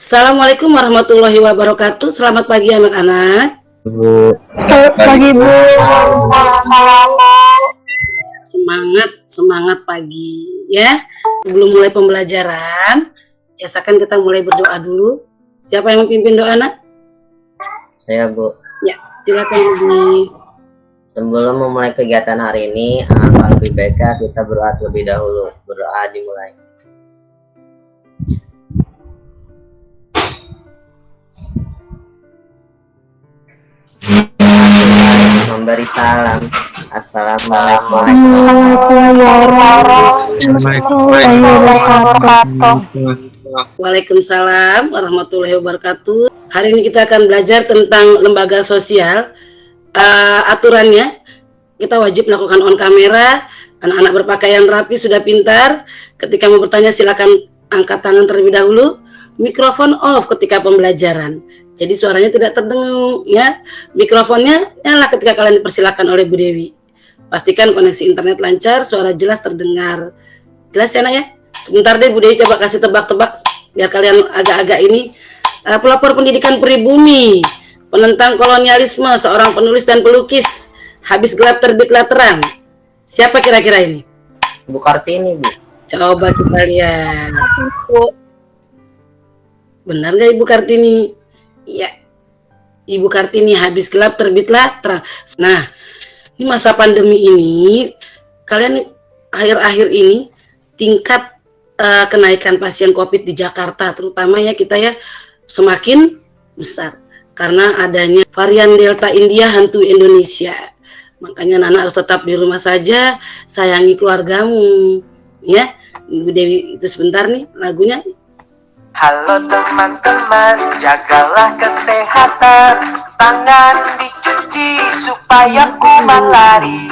Assalamualaikum warahmatullahi wabarakatuh. Selamat pagi anak-anak. Bu. Selamat pagi, Bu. Semangat pagi ya. Sebelum mulai pembelajaran, biasakan kita mulai berdoa dulu. Siapa yang memimpin doa, Nak? Saya, Bu. Ya, silakan Bu. Sebelum memulai kegiatan hari ini, alangkah lebih baiknya kita berdoa terlebih dahulu. Berdoa dimulai. Memberi salam. Assalamualaikum Waalaikumsalam warahmatullahi wabarakatuh. Hari ini kita akan belajar tentang lembaga sosial. Aturannya, kita wajib melakukan on kamera. Anak-anak berpakaian rapi, sudah pintar. Ketika mau bertanya silakan angkat tangan terlebih dahulu. Mikrofon off ketika pembelajaran. Jadi suaranya tidak terdengung ya. Mikrofonnya nyala ketika kalian dipersilakan oleh Bu Dewi. Pastikan koneksi internet lancar, suara jelas terdengar. Jelas ya, Nak ya? Sebentar deh Bu Dewi coba kasih tebak-tebak biar kalian agak-agak ini. Pelopor pendidikan pribumi, penentang kolonialisme, seorang penulis dan pelukis. Habis gelap terbitlah terang. Siapa kira-kira ini? Bu Kartini, Bu. Coba kita lihat. Benar nggak Ibu Kartini? Iya. Ibu Kartini, habis gelap terbitlah terang. Nah, ini masa pandemi ini, kalian akhir-akhir ini tingkat kenaikan pasien COVID di Jakarta, terutama ya kita ya, semakin besar karena adanya varian Delta India hantu Indonesia. Makanya anak harus tetap di rumah saja, sayangi keluargamu, ya. Ibu Dewi itu sebentar nih lagunya. Halo teman-teman, jagalah kesehatan. Tangan dicuci supaya kuman lari.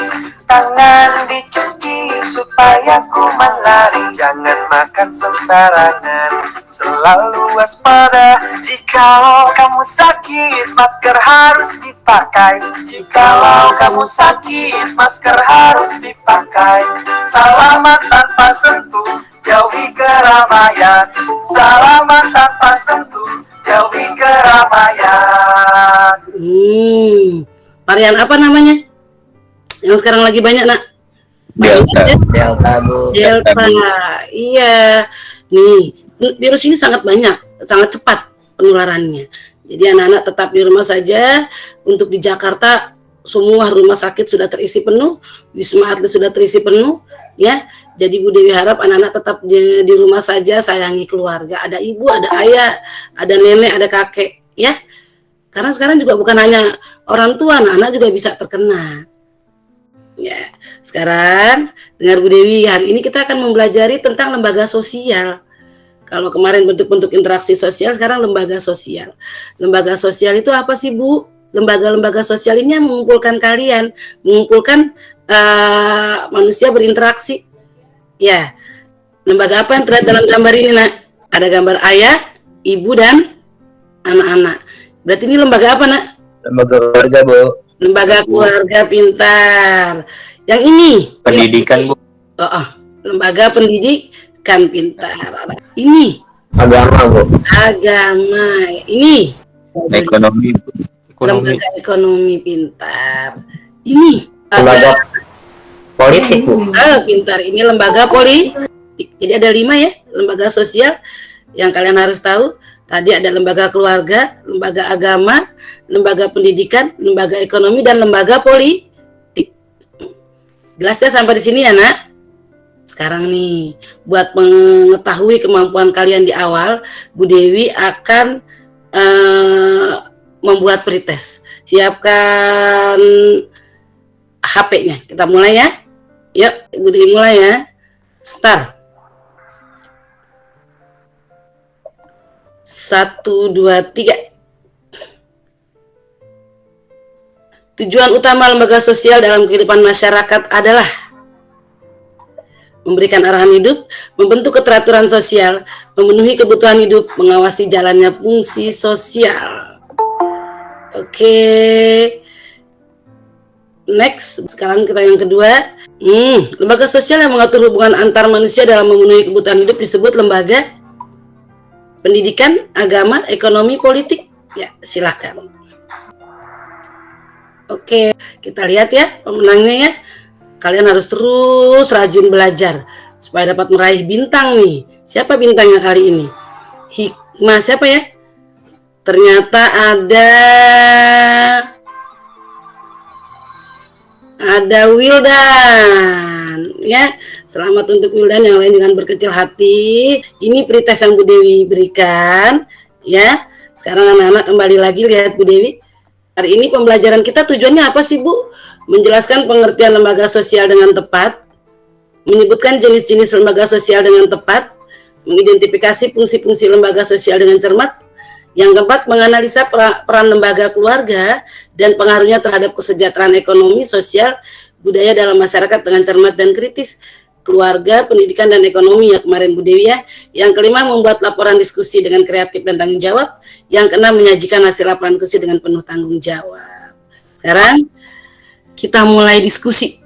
Tangan dicuci supaya kuman lari. Jangan makan sembarangan, selalu waspada. Jikalau kamu sakit, masker harus dipakai. Jikalau kamu sakit, masker harus dipakai. Salaman tanpa sentuh, jauhi keramaian. Salaman tanpa sentuh, jauhi keramaian. Varian apa namanya? Yang sekarang lagi banyak, Nak? Delta, Bu. Delta. Iya. Nih, virus ini sangat banyak, sangat cepat penularannya. Jadi anak-anak tetap di rumah saja. Untuk di Jakarta semua rumah sakit sudah terisi penuh, Wisma Atlet sudah terisi penuh, ya. Jadi Bu Dewi harap anak-anak tetap di rumah saja, sayangi keluarga. Ada ibu, ada ayah, ada nenek, ada kakek, ya. Karena sekarang juga bukan hanya orang tua, anak-anak juga bisa terkena. Ya, sekarang dengar Bu Dewi, hari ini kita akan mempelajari tentang lembaga sosial. Kalau kemarin bentuk-bentuk interaksi sosial, sekarang lembaga sosial. Lembaga sosial itu apa sih, Bu? Lembaga-lembaga sosial ini yang mengumpulkan kalian, mengumpulkan manusia berinteraksi. Ya, lembaga apa yang terlihat dalam gambar ini, Nak? Ada gambar ayah, ibu, dan anak-anak. Berarti ini lembaga apa, Nak? Lembaga keluarga, Bu. Lembaga keluarga, pintar. Yang ini Pendidikan, Bu. Lembaga pendidikan, pintar. Ini Agama, Bu. agama. Ini Ekonomi, Bu. lembaga ekonomi, pintar. Ini Lembaga politik, Bu. pintar. Ini lembaga politik. Jadi ada 5 ya lembaga sosial yang kalian harus tahu. Tadi ada lembaga keluarga, lembaga agama, lembaga pendidikan, lembaga ekonomi, dan lembaga politik. Jelas ya sampai di sini ya, Nak? Sekarang nih, buat mengetahui kemampuan kalian di awal, Bu Dewi akan membuat pretest. Siapkan HP-nya. Kita mulai ya. Yuk, Bu Dewi mulai ya. Start. 1, 2, 3. Tujuan utama lembaga sosial dalam kehidupan masyarakat adalah memberikan arahan hidup, membentuk keteraturan sosial, memenuhi kebutuhan hidup, mengawasi jalannya fungsi sosial. Oke. Next, sekarang kita yang kedua. Lembaga sosial yang mengatur hubungan antar manusia dalam memenuhi kebutuhan hidup disebut lembaga pendidikan, agama, ekonomi, politik. Ya, silakan. Oke, kita lihat ya pemenangnya ya. Kalian harus terus rajin belajar supaya dapat meraih bintang nih. Siapa bintangnya kali ini? Hikmah siapa ya? Ternyata ada Wildan ya. Selamat untuk Wildan, yang lain dengan berkecil hati. Ini pretest yang Bu Dewi berikan ya. Sekarang anak-anak kembali lagi lihat Bu Dewi. Hari ini pembelajaran kita tujuannya apa sih Bu? Menjelaskan pengertian lembaga sosial dengan tepat, menyebutkan jenis-jenis lembaga sosial dengan tepat, mengidentifikasi fungsi-fungsi lembaga sosial dengan cermat. Yang keempat, menganalisa peran lembaga keluarga dan pengaruhnya terhadap kesejahteraan ekonomi, sosial, budaya dalam masyarakat dengan cermat dan kritis. Keluarga, pendidikan, dan ekonomi ya kemarin Bu Dewi ya. Yang kelima, membuat laporan diskusi dengan kreatif dan tanggung jawab. Yang keenam, menyajikan hasil laporan diskusi dengan penuh tanggung jawab. Sekarang kita mulai diskusi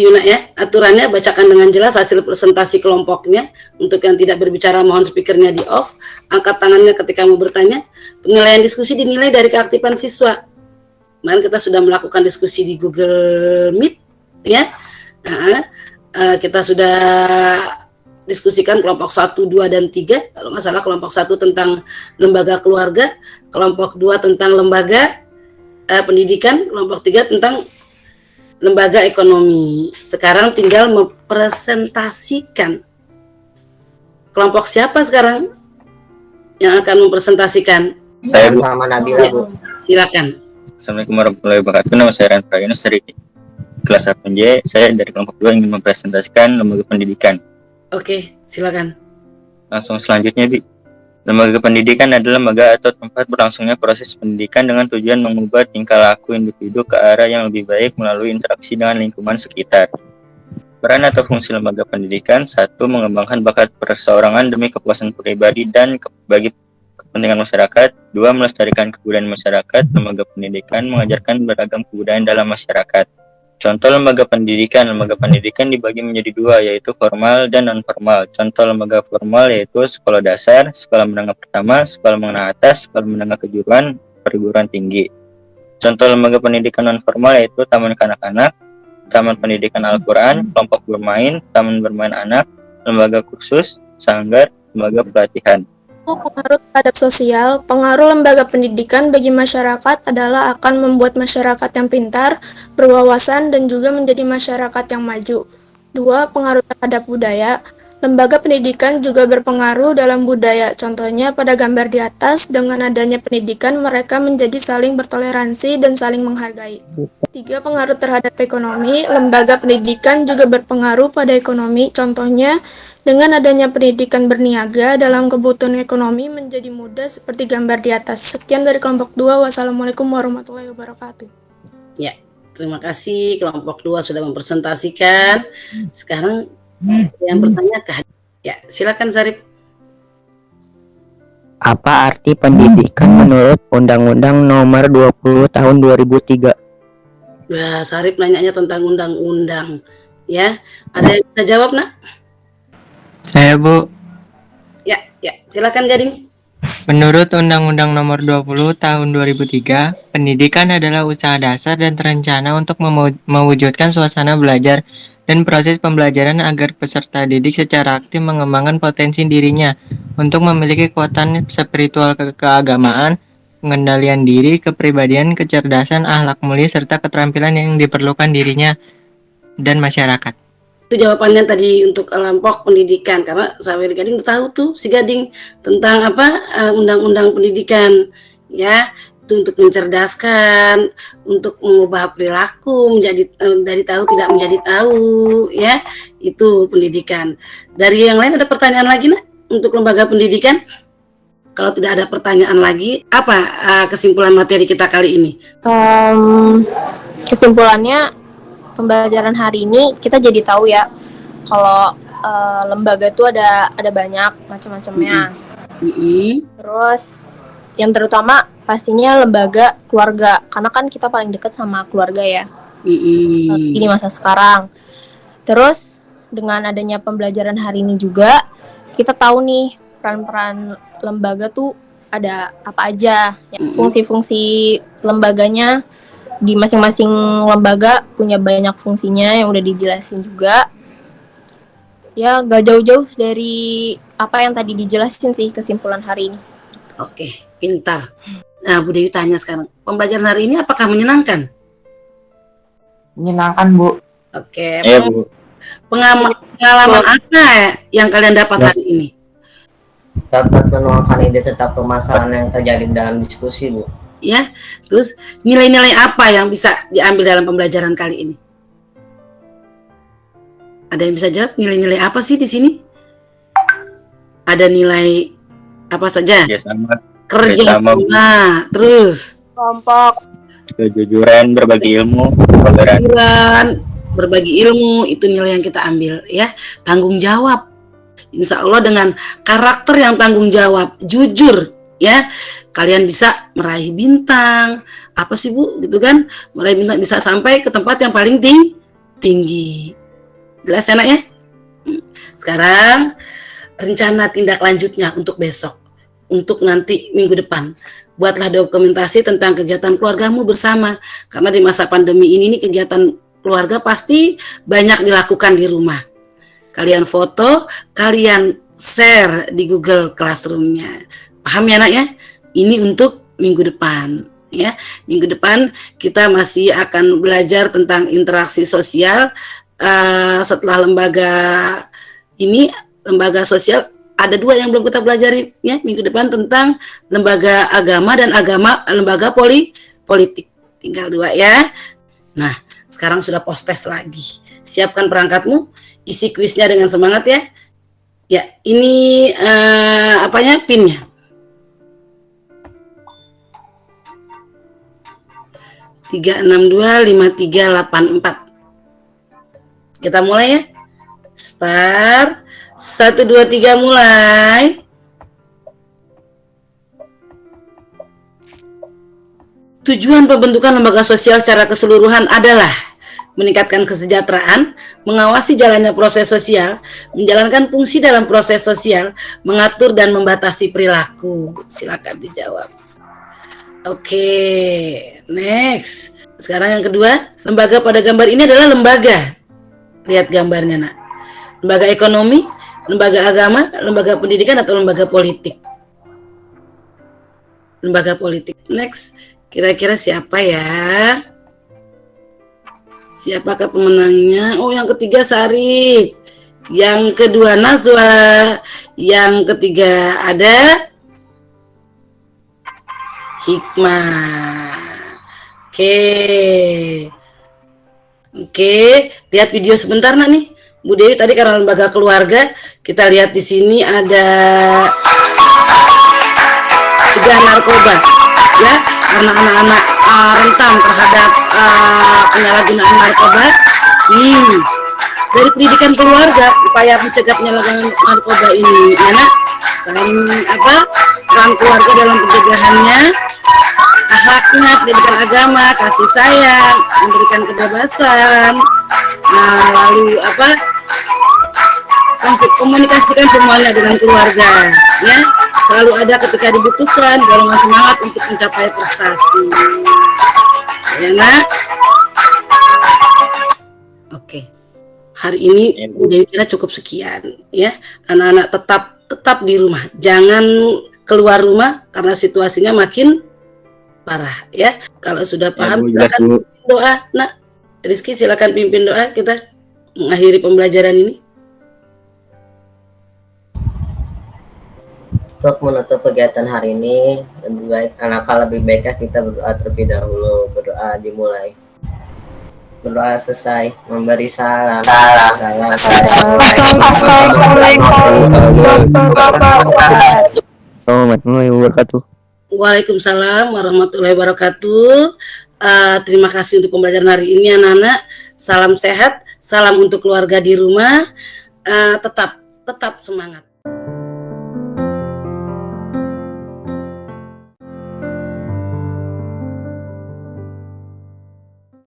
Yuna ya. Aturannya bacakan dengan jelas hasil presentasi kelompoknya. Untuk yang tidak berbicara mohon speakernya di off. Angkat tangannya ketika mau bertanya. Penilaian diskusi dinilai dari keaktifan siswa. Kemarin kita sudah melakukan diskusi di Google Meet ya. Kita sudah diskusikan kelompok 1, 2, dan 3. Kalau nggak salah kelompok 1 tentang lembaga keluarga, kelompok 2 tentang lembaga pendidikan, kelompok 3 tentang lembaga ekonomi. Sekarang tinggal mempresentasikan. Kelompok siapa sekarang yang akan mempresentasikan? Saya sama Nabila Bu. Silakan. Assalamualaikum warahmatullahi wabarakatuh. Nama saya Ranfa Yunus dari kelas 8J. Saya dari kelompok 2 ingin mempresentasikan lembaga pendidikan. Oke, silakan. Langsung selanjutnya, Bi. Lembaga pendidikan adalah lembaga atau tempat berlangsungnya proses pendidikan dengan tujuan mengubah tingkah laku individu ke arah yang lebih baik melalui interaksi dengan lingkungan sekitar. Peran atau fungsi lembaga pendidikan: 1. Mengembangkan bakat perseorangan demi kepuasan pribadi dan bagi kepentingan masyarakat. 2. Melestarikan kebudayaan masyarakat. Lembaga pendidikan mengajarkan beragam kebudayaan dalam masyarakat. Contoh lembaga pendidikan. Lembaga pendidikan dibagi menjadi 2, yaitu formal dan non-formal. Contoh lembaga formal yaitu sekolah dasar, sekolah menengah pertama, sekolah menengah atas, sekolah menengah kejuruan, perguruan tinggi. Contoh lembaga pendidikan non-formal yaitu taman kanak-kanak, taman pendidikan Al-Quran, kelompok bermain, taman bermain anak, lembaga kursus, sanggar, lembaga pelatihan. Pengaruh terhadap sosial. Pengaruh lembaga pendidikan bagi masyarakat adalah akan membuat masyarakat yang pintar, berwawasan, dan juga menjadi masyarakat yang maju. 2. Pengaruh terhadap budaya. Lembaga pendidikan juga berpengaruh dalam budaya. Contohnya pada gambar di atas, dengan adanya pendidikan mereka menjadi saling bertoleransi dan saling menghargai. 3. Pengaruh terhadap ekonomi. Lembaga pendidikan juga berpengaruh pada ekonomi. Contohnya, dengan adanya pendidikan berniaga dalam kebutuhan ekonomi menjadi mudah seperti gambar di atas. Sekian dari kelompok 2. Wassalamualaikum warahmatullahi wabarakatuh. Ya, terima kasih kelompok 2 sudah mempresentasikan. Sekarang yang bertanya ke ya, silakan Sarip. Apa arti pendidikan menurut Undang-Undang Nomor 20 Tahun 2003? Nah, Sarip nanyanya tentang undang-undang. Ya, ada yang bisa jawab, Nak? Saya Bu, Ya, silakan Gading. menurut Undang-Undang Nomor 20 Tahun 2003, pendidikan adalah usaha dasar dan terencana untuk mewujudkan suasana belajar dan proses pembelajaran agar peserta didik secara aktif mengembangkan potensi dirinya untuk memiliki kekuatan spiritual keagamaan, pengendalian diri, kepribadian, kecerdasan, akhlak mulia, serta keterampilan yang diperlukan dirinya dan masyarakat. Itu jawabannya tadi untuk kelompok pendidikan, karena Sawir Gading tahu tuh si Gading tentang apa undang-undang pendidikan ya, itu untuk mencerdaskan, untuk mengubah perilaku menjadi dari tahu tidak menjadi tahu ya, itu pendidikan. Dari yang lain ada pertanyaan lagi Nak untuk lembaga pendidikan? Kalau tidak ada pertanyaan lagi, apa kesimpulan materi kita kali ini? Kesimpulannya, pembelajaran hari ini kita jadi tahu ya kalau lembaga itu ada banyak macam-macamnya. Terus yang terutama pastinya lembaga keluarga, karena kan kita paling dekat sama keluarga ya. Ini masa sekarang. Terus dengan adanya pembelajaran hari ini juga kita tahu nih peran-peran lembaga tuh ada apa aja, ya, fungsi-fungsi lembaganya di masing-masing lembaga punya banyak fungsinya yang udah dijelasin juga. Ya gak jauh-jauh dari apa yang tadi dijelasin sih kesimpulan hari ini. Oke, pintar. Nah, Bu Dewi tanya sekarang, pembelajaran hari ini apakah menyenangkan? Menyenangkan, Bu. Oke, Iya, Bu. pengalaman apa yang kalian dapat hari ini? Dapat menuangkan ide tentang permasalahan yang terjadi dalam diskusi, Bu. Ya, terus nilai-nilai apa yang bisa diambil dalam pembelajaran kali ini? Ada yang bisa jawab nilai-nilai apa sih di sini? Ada nilai apa saja? Kerjasama, terus Kelompok, kejujuran, berbagi ilmu, toleransi. berbagi ilmu, itu nilai yang kita ambil ya. Tanggung jawab, insya Allah dengan karakter yang tanggung jawab, jujur ya, kalian bisa meraih bintang. Apa sih Bu, gitu kan? Meraih bintang, bisa sampai ke tempat yang paling tinggi. Jelas enak ya? Sekarang rencana tindak lanjutnya untuk besok, untuk nanti minggu depan. Buatlah dokumentasi tentang kegiatan keluargamu bersama. Karena di masa pandemi ini kegiatan keluarga pasti banyak dilakukan di rumah. Kalian foto, kalian share di Google Classroom-nya. Paham ya nak ya? Ini untuk minggu depan. Ya, minggu depan kita masih akan belajar tentang interaksi sosial. Setelah lembaga sosial, ada 2 yang belum kita pelajari ya minggu depan, tentang lembaga agama dan lembaga politik. Tinggal 2 ya. Nah, sekarang sudah post-test lagi. Siapkan perangkatmu, isi kuisnya dengan semangat ya. Ya, ini pinnya. Tiga enam dua lima tiga 8 4. Kita mulai ya. Start. 1 2 3 mulai. Tujuan pembentukan lembaga sosial secara keseluruhan adalah meningkatkan kesejahteraan, mengawasi jalannya proses sosial, menjalankan fungsi dalam proses sosial, mengatur dan membatasi perilaku. Silakan dijawab. Oke, next. Sekarang yang kedua, lembaga pada gambar ini adalah lembaga. Lihat gambarnya nak. Lembaga ekonomi, lembaga agama, lembaga pendidikan, atau lembaga politik? Lembaga politik. Next, kira-kira siapa ya? Siapakah pemenangnya? Oh, yang ketiga Sarif. Yang kedua Nazwa. Yang ketiga ada Hikmah. Oke, lihat video sebentar nak nih. Bu Dewi tadi karena lembaga keluarga, kita lihat di sini ada cegah narkoba, ya, karena anak-anak rentan terhadap penyalahgunaan narkoba. Dari pendidikan keluarga, upaya mencegah penyalahgunaan narkoba ini, ya nak, saling peran keluarga dalam pencegahannya, akhlaknya, pendidikan agama, kasih sayang, memberikan kebebasan, lalu komunikasikan semuanya dengan keluarga, ya, selalu ada ketika dibutuhkan, dorongan semangat untuk mencapai prestasi, ya nak. Oke, hari ini Dewi kira cukup sekian, ya. Anak-anak tetap di rumah, jangan keluar rumah karena situasinya makin parah, ya. Kalau sudah paham, silakan doa. Nah, Rizky silakan pimpin doa kita mengakhiri pembelajaran ini. Untuk menutup kegiatan hari ini, lebih baiknya kita berdoa terlebih dahulu. Berdoa dimulai. Berdoa selesai. Memberi salam. Warahmatullahi wabarakatuh. Waalaikumsalam warahmatullahi wabarakatuh. Terima kasih untuk pembelajaran hari ini anak-anak. Salam sehat, salam untuk keluarga di rumah. Tetap semangat.